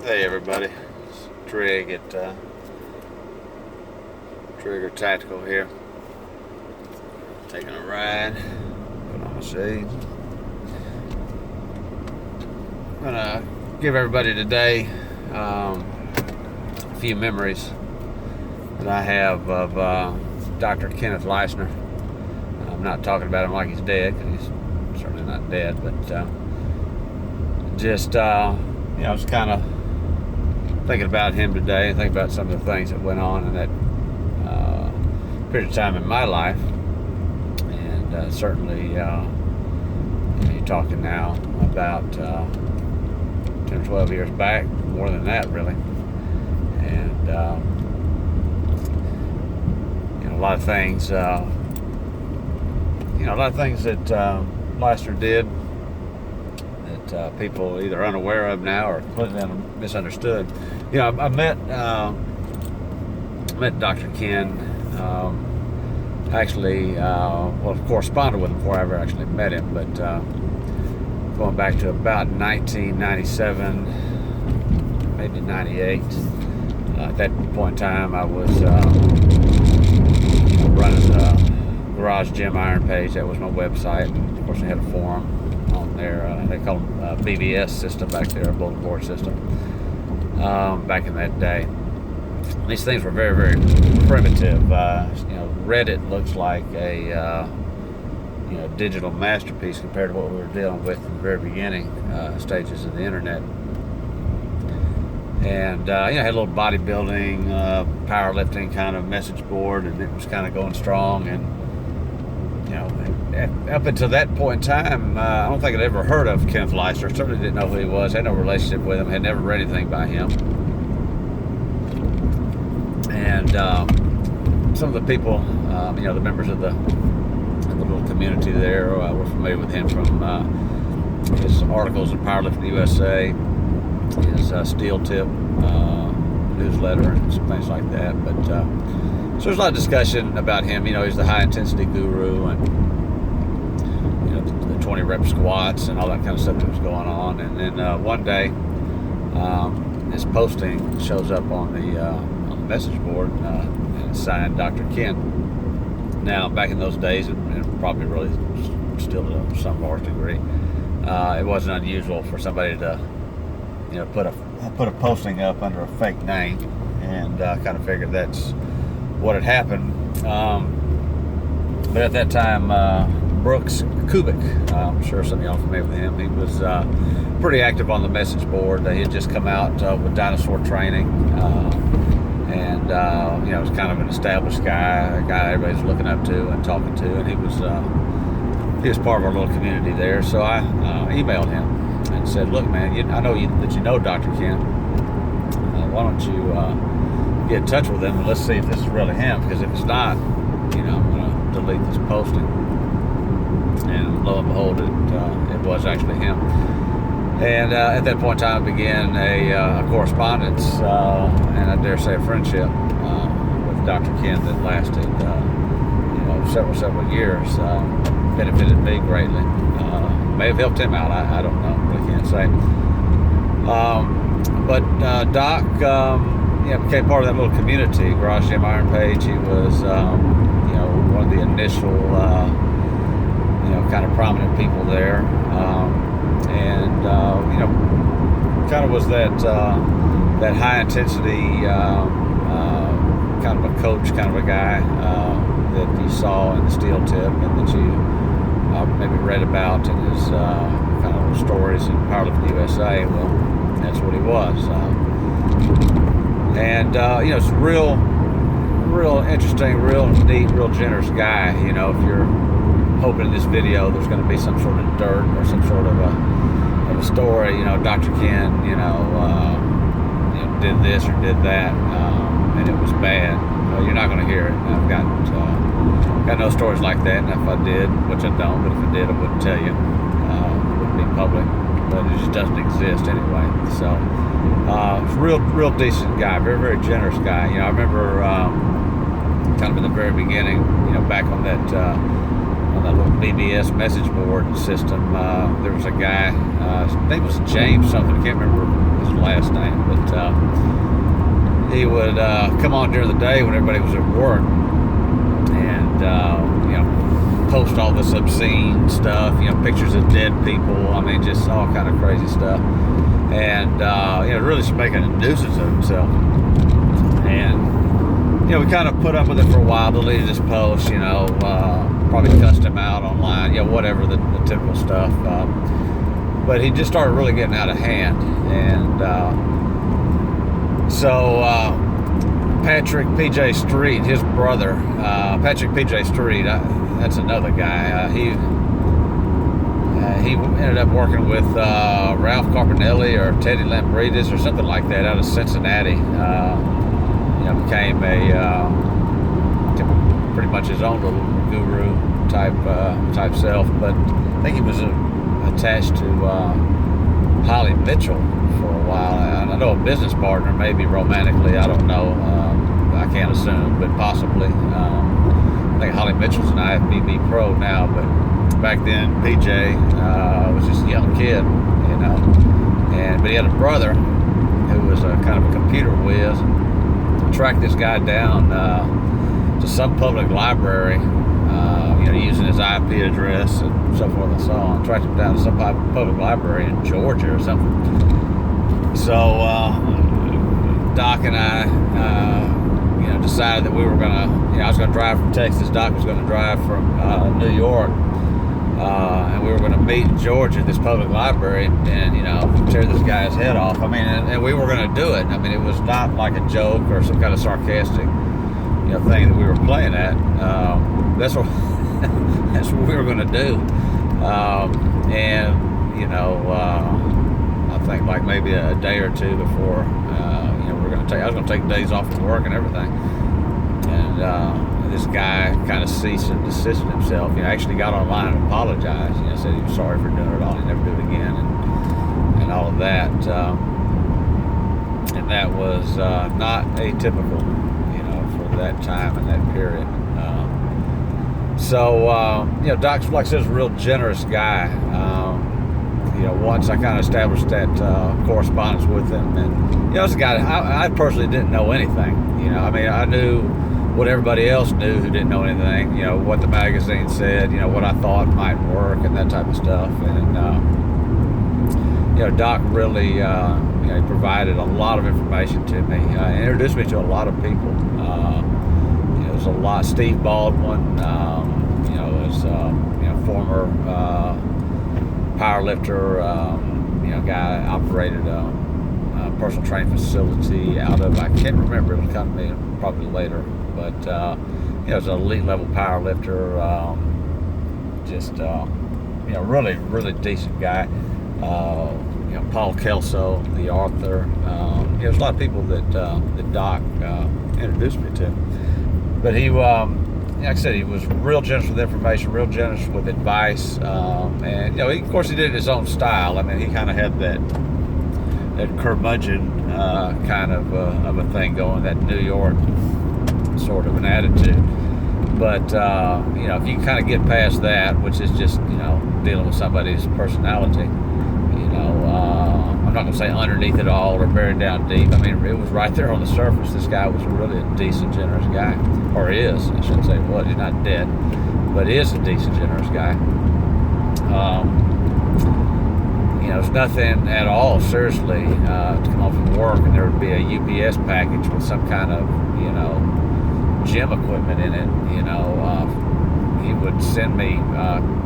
Hey everybody, it's Trig at Trigger Tactical here. Taking a ride. Put on my shades. I'm gonna give everybody today a few memories that I have of Dr. Kenneth Leistner. I'm not talking about him like he's dead, because he's certainly not dead, but just just kind of thinking about him today and thinking about some of the things that went on in that period of time in my life. And certainly, you're talking now about 10 or 12 years back, more than that, really. And, a lot of things, a lot of things that Leistner did that people either unaware of now or completely misunderstood. I met Dr. Ken. Corresponded with him before I ever actually met him, but going back to about 1997, maybe 98. At that point in time, I was running the Garage Gym Iron page. That was my website, and of course, I had a forum on there. They called them BBS system back there, a bulletin board system, back in that day. These things were very, very primitive. Reddit looks like a digital masterpiece compared to what we were dealing with in the very beginning stages of the internet. And I had a little bodybuilding, powerlifting kind of message board, and it was kind of going strong. And up until that point in time, I don't think I'd ever heard of Kenneth Leistner. Certainly didn't know who he was. Had no relationship with him. Had never read anything by him. And some of the people, the members of the little community there, were familiar with him from his articles in Powerlifting USA, his Steel Tip newsletter, and some things like that. But so there's a lot of discussion about him. He's the high intensity guru, and the 20 rep squats and all that kind of stuff that was going on. And then one day, his posting shows up on the message board, and it's signed Dr. Ken. Now, back in those days, and probably really still to some large degree, it wasn't unusual for somebody to put a posting up under a fake name, and kind of figured that's what had happened. But at that time, Brooks Kubik, I'm sure some of y'all are familiar with him. He was pretty active on the message board. He had just come out with dinosaur training, and was kind of an established guy, a guy everybody's looking up to and talking to, and he was part of our little community there. So I emailed him and said, "Look, man, I know that you know Dr. Ken. Why don't you get in touch with him and let's see if this is really him? Because if it's not, I'm going to delete this posting." And lo and behold, it was actually him. And at that point in time, began a correspondence, and I dare say a friendship with Dr. Ken that lasted, several years. Benefited me greatly. May have helped him out. I don't know. Really can't say. But Doc, became part of that little community, Garage Gym Iron page. He was, one of the initial, kind of prominent people there. And kind of was that high intensity kind of a coach, kind of a guy that you saw in the Steel Tip, and that you maybe read about in his kind of stories in Powerlifting USA. Well, that's what he was. It's a real interesting, real neat, real generous guy. If you're hoping in this video there's going to be some sort of dirt or some sort of a story, Dr. Ken, did this or did that, and it was bad. Well, you're not going to hear it. I've got no stories like that, and if I did, which I don't, but if I did, I wouldn't tell you. It wouldn't be public, but it just doesn't exist anyway. So, it's a real decent guy, very, very generous guy. I remember kind of in the very beginning, back on that little BBS message board system, there was a guy, his name was James something, I can't remember his last name, but he would come on during the day when everybody was at work, and post all this obscene stuff, pictures of dead people. I mean, just all kind of crazy stuff, and really making a nuisance of himself. And we kind of put up with it for a while, deleted his posts, probably cussed him out online, whatever, the typical stuff. But he just started really getting out of hand. And so Patrick P.J. Street, his brother, Patrick P.J. Street, that's another guy. He ended up working with Ralph Carpinelli or Teddy Lambrides or something like that out of Cincinnati. Became pretty much his own little guru type self. But I think he was attached to Holly Mitchell for a while. I know a business partner, maybe romantically. I don't know. I can't assume, but possibly. I think Holly Mitchell's an IFBB pro now, but back then PJ was just a young kid, but he had a brother who was a kind of a computer whiz. Tracked this guy down to some public library, using his IP address and so forth and so on. Tracked him down to some public library in Georgia or something. So Doc and I, decided that we were gonna, I was gonna drive from Texas. Doc was gonna drive from New York, and we were gonna meet in Georgia at this public library and tear this guy's head off. I mean, and we were gonna do it. I mean, it was not like a joke or some kind of sarcastic, thing that we were playing at. That's what that's what we were gonna do. I think like maybe a day or two before, I was gonna take days off from work and everything. And this guy kind of ceased and desisted himself. Actually got online and apologized. Said he was sorry for doing it all. He'd never do it again, and all of that. And that was not atypical, for that time and that period. Doc's, like I said, is a real generous guy. Once I kind of established that correspondence with him, and as a guy, I personally didn't know anything. I knew what everybody else knew who didn't know anything. What the magazine said, what I thought might work, and that type of stuff. And Doc really, he provided a lot of information to me. Introduced me to a lot of people. There's a lot. Steve Baldwin, was former powerlifter, guy operated a personal training facility out of, I can't remember, it was kind of probably later, but it was an elite level powerlifter, really, really decent guy. Paul Kelso, the author. There's a lot of people that Doc introduced me to, but he like I said, he was real generous with information, real generous with advice, and of course he did it in his own style. I mean, he kind of had that curmudgeon kind of a thing going, that New York sort of an attitude. But if you kind of get past that, which is just dealing with somebody's personality, I'm not going to say underneath it all or buried down deep. I mean, it was right there on the surface. This guy was really a decent, generous guy. Or is. I shouldn't say what. He's not dead. But he is a decent, generous guy. There's nothing at all, seriously, to come home from work and there would be a UPS package with some kind of, gym equipment in it. He would send me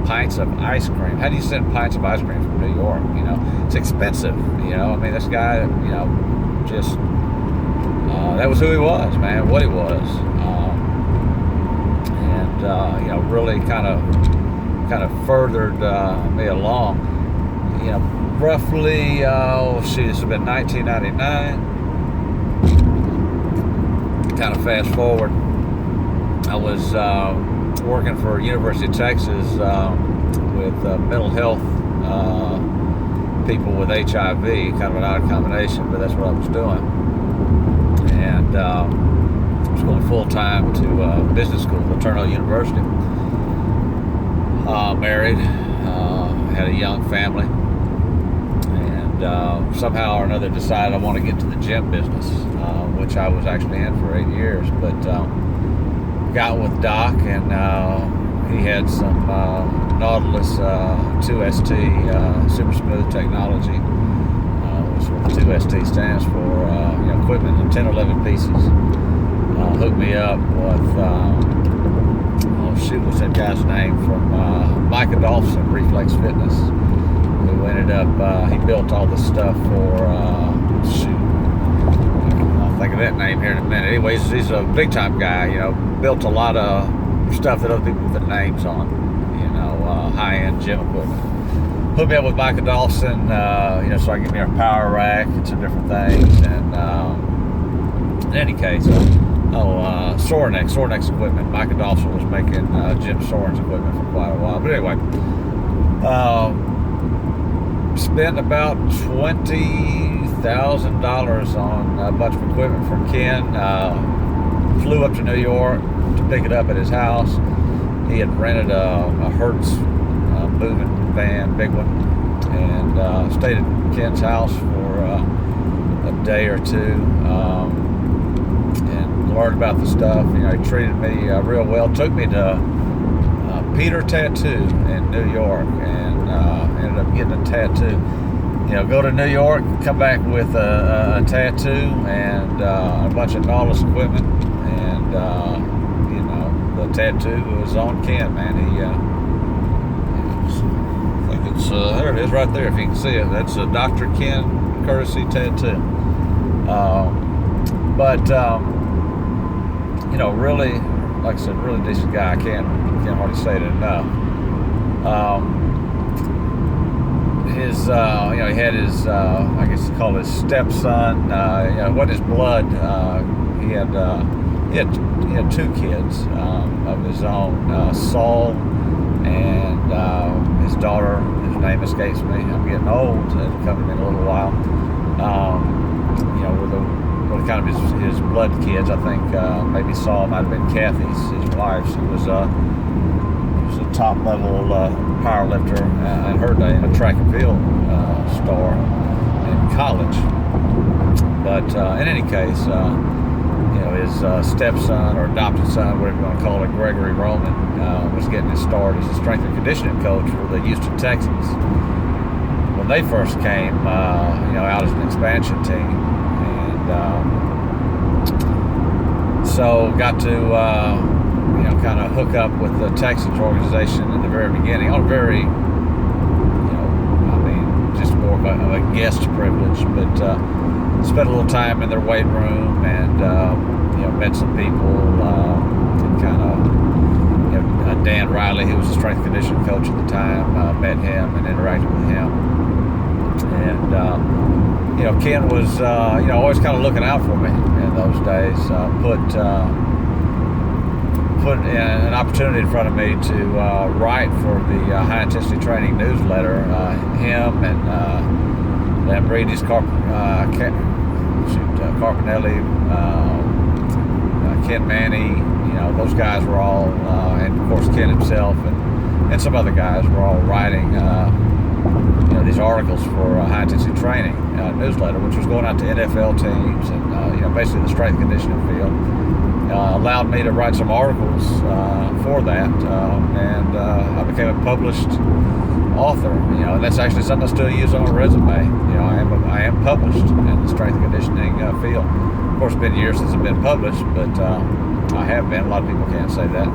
pints of ice cream. How do you send pints of ice cream from New York? It's expensive. This guy, just that was who he was, man. What he was, really kind of furthered me along. Roughly, this has been 1999. Kind of fast forward. I was working for University of Texas with mental health people with HIV, kind of an odd combination, but that's what I was doing. And I was going full time to business school at Turner University. Married, had a young family, and and somehow or another decided I want to get to the gym business, which I was actually in for 8 years. But got with Doc, and he had some Nautilus 2ST super smooth technology, which is what the 2ST stands for. Equipment in 10 or 11 pieces. Hooked me up with what's that guy's name from Mike Adolphson, Reflex Fitness, who ended up he built all the stuff for I'll think of that name here in a minute. Anyways, he's a big time guy. Built a lot of stuff that other people put names on. High end gym equipment. Hooked me up with Mike Adolphson, so I can get me a power rack and some different things. And in any case, Sorinex equipment. Mike Adolphson was making Jim Soren's equipment for quite a while. But anyway, spent about $20,000 on a bunch of equipment from Ken. Flew up to New York to pick it up at his house. He had rented a Hertz moving van, big one, and stayed at Ken's house for a day or two. And learned about the stuff. He treated me real well. Took me to Peter Tattoo in New York, and ended up getting a tattoo. Go to New York, come back with a tattoo and a bunch of Nautilus equipment, and the tattoo was on Ken, man. I think it's there it is right there. If you can see it, that's a Dr. Ken courtesy tattoo. Really, like I said, really decent guy. I can't hardly say it enough. He had his, I guess you call it his stepson. What his blood. He had 2 kids of his own, Saul and his daughter. His name escapes me. I'm getting old. It'll come to me in a little while. Were kind of his blood kids. I think maybe Saul might have been Kathy's, his wife. She was a top level power lifter in her day, a track and field star in college. But in any case, his stepson or adopted son, whatever you want to call it, Gregory Roman, was getting his start as a strength and conditioning coach for the Houston Texans when they first came, out as an expansion team. So got to kind of hook up with the Texans organization in the very beginning on a very just more of a guest privilege, but spent a little time in their weight room and met some people, and kind of Dan Riley, who was a strength conditioning coach at the time, met him and interacted with him. And Ken was always kind of looking out for me in those days. Put an opportunity in front of me to write for the high intensity training newsletter. Him and Lambrides, Carpinelli, Ken Manny, those guys were all, and of course Ken himself and some other guys were all writing these articles for high intensity training newsletter, which was going out to NFL teams and basically the strength conditioning field. Allowed me to write some articles for that, and I became a published author. And that's actually something I still use on my resume. I am published in the strength and conditioning field. Of course, it's been years since I've been published, but I have been. A lot of people can't say that.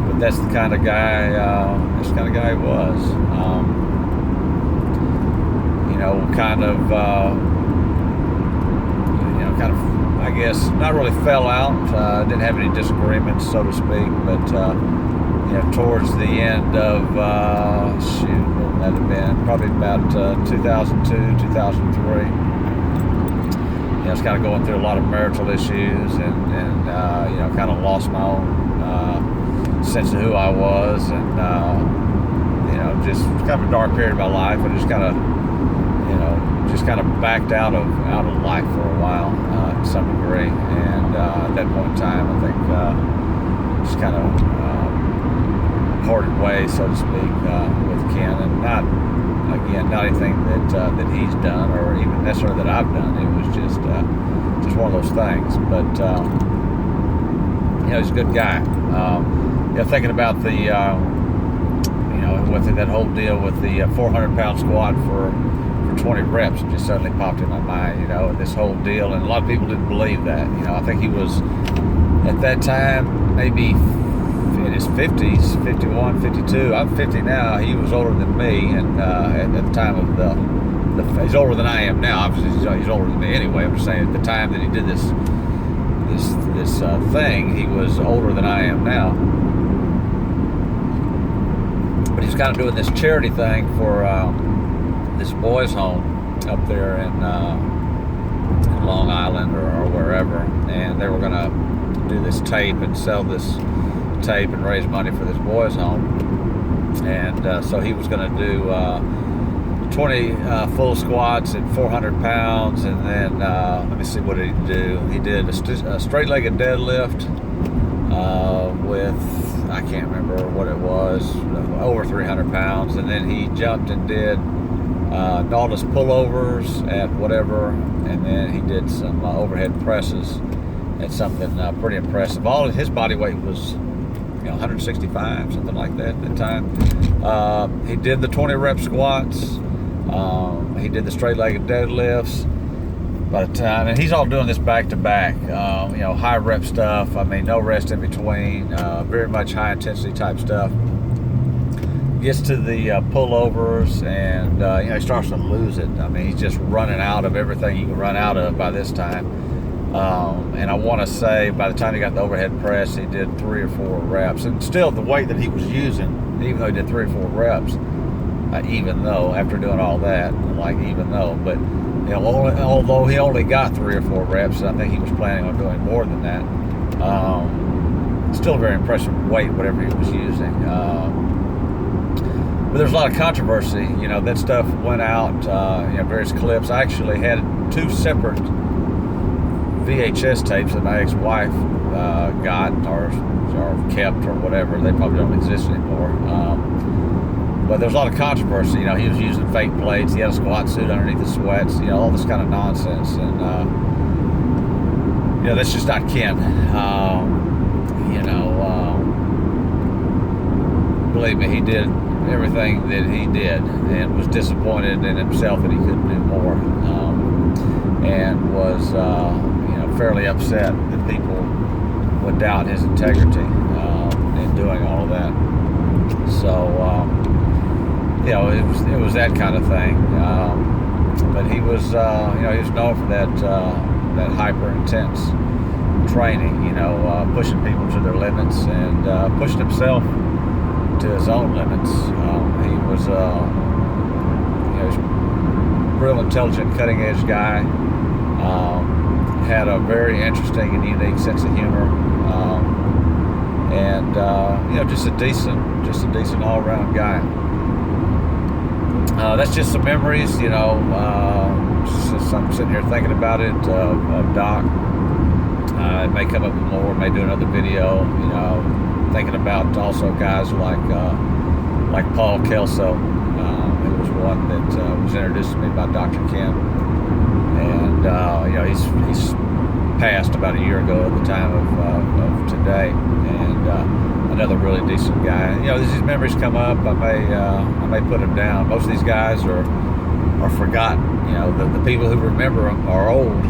But that's the kind of guy. That's the kind of guy he was. I guess not really fell out. Didn't have any disagreements, so to speak. But towards the end of what would that have been? Probably about 2002, 2003. I was kind of going through a lot of marital issues, and kind of lost my own sense of who I was, and just kind of a dark period of my life. I just kind of backed out of life for a while to some degree, and at that point in time, I think just kind of parted ways, so to speak, with Ken, and not Again, not anything that he's done or even necessarily that I've done. It was just one of those things. But he's a good guy. Thinking about the with that whole deal with the 400-pound squat for 20 reps, it just suddenly popped in my mind. This whole deal, and a lot of people didn't believe that. I think he was at that time maybe in his 50s, 51, 52. I'm 50 now. He was older than me, and at the time of he's older than I am now. Obviously, he's older than me anyway. I'm just saying, at the time that he did this thing, he was older than I am now. But he's kind of doing this charity thing for this boys' home up there in Long Island or wherever, and they were going to do this tape and sell this tape and raise money for this boys' home. And so he was going to do 20 full squats at 400 pounds, and then let me see, what did he do? He did a straight-legged deadlift with, I can't remember what it was, over 300 pounds, and then he jumped and did Nautilus pullovers at whatever, and then he did some overhead presses at something pretty impressive. All of his body weight was 165, something like that at the time. He did the 20 rep squats. He did the straight-legged deadlifts. But and he's all doing this back to back. High rep stuff. I mean, no rest in between. Very much high intensity type stuff. Gets to the pullovers, and he starts to lose it. I mean, he's just running out of everything he can run out of by this time. And I want to say by the time he got the overhead press, he did 3 or 4 reps. And still, the weight that he was using, even though he did 3 or 4 reps, after doing all that, but although he only got 3 or 4 reps, I think he was planning on doing more than that. Still a very impressive weight, whatever he was using. But there's a lot of controversy. That stuff went out, various clips. I actually had 2 separate VHS tapes that my ex-wife got or kept or whatever. They probably don't exist anymore. But there's a lot of controversy. He was using fake plates. He had a squat suit underneath the sweats. All this kind of nonsense. And that's just not Ken. Believe me, he did everything that he did, and was disappointed in himself that he couldn't do more, and was fairly upset that people would doubt his integrity in doing all of that. So it was that kind of thing. But he was he was known for that hyper intense training, pushing people to their limits, and pushing himself to his own limits. He was a real intelligent, cutting edge guy. Had a very interesting and unique sense of humor, and just a decent all-around guy. That's just some memories, I'm sitting here thinking about it, of Doc. It may come up with more, may do another video, thinking about also guys like Paul Kelso, who was one that was introduced to me by Dr. Ken. And he's passed about a year ago at the time of today, and another really decent guy. As these memories come up, I may put them down. Most of these guys are forgotten. The people who remember them are old,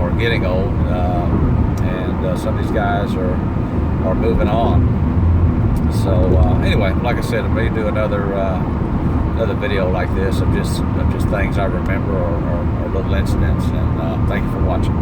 or getting old, and some of these guys are moving on. So anyway, like I said, I may do another video like this of just things I remember or little incidents. And thank you for watching.